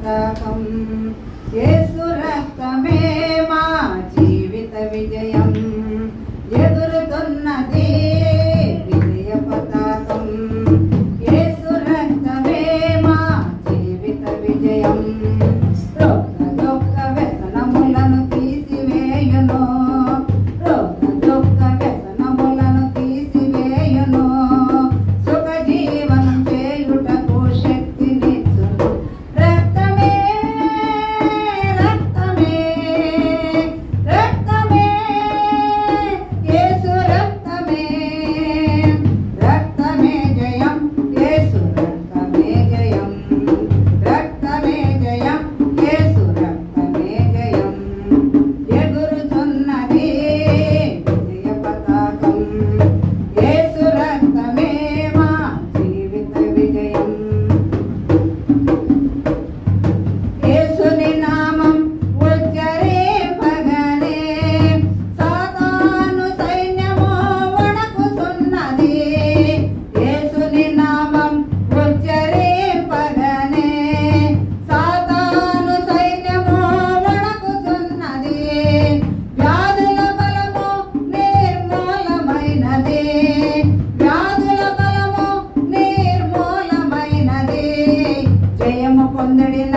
పతాకం. యేసు రక్తమే మా జీవిత విజయం, ఎగురుతున్నది విజయ పతాకం. యేసు రక్తమే మా జీవిత విజయం. రోగ దుఃఖ వ్యసనములను తీసివేయును, రోగ దుఃఖ వ్యసనములను తీసివేయును, సుఖ జీవనం చేయుటకు శక్తినిచ్చును. రక్తమే రక్తమే రక్తమే యేసు రక్తమే, రక్తమే జయం, యేసు రక్తమే జయం, రక్తమే జయం, యేసు రక్తమే జయం. ఎగురుతున్నది విజయ పతాకం. యేసు రక్తమే మా జీవిత విజయం. యేసుని నామం ఉచ్చరింపగానే సాతాను సైన్యము వణకుతున్నది. యేసుని నామం ఉచ్చరింపగానే సాతాను సైన్యము వణకుతున్నది. వ్యాధుల బలము నిర్మూలమైనది, వ్యాధుల బలము నిర్మూలమైనది. జయము పొందడిన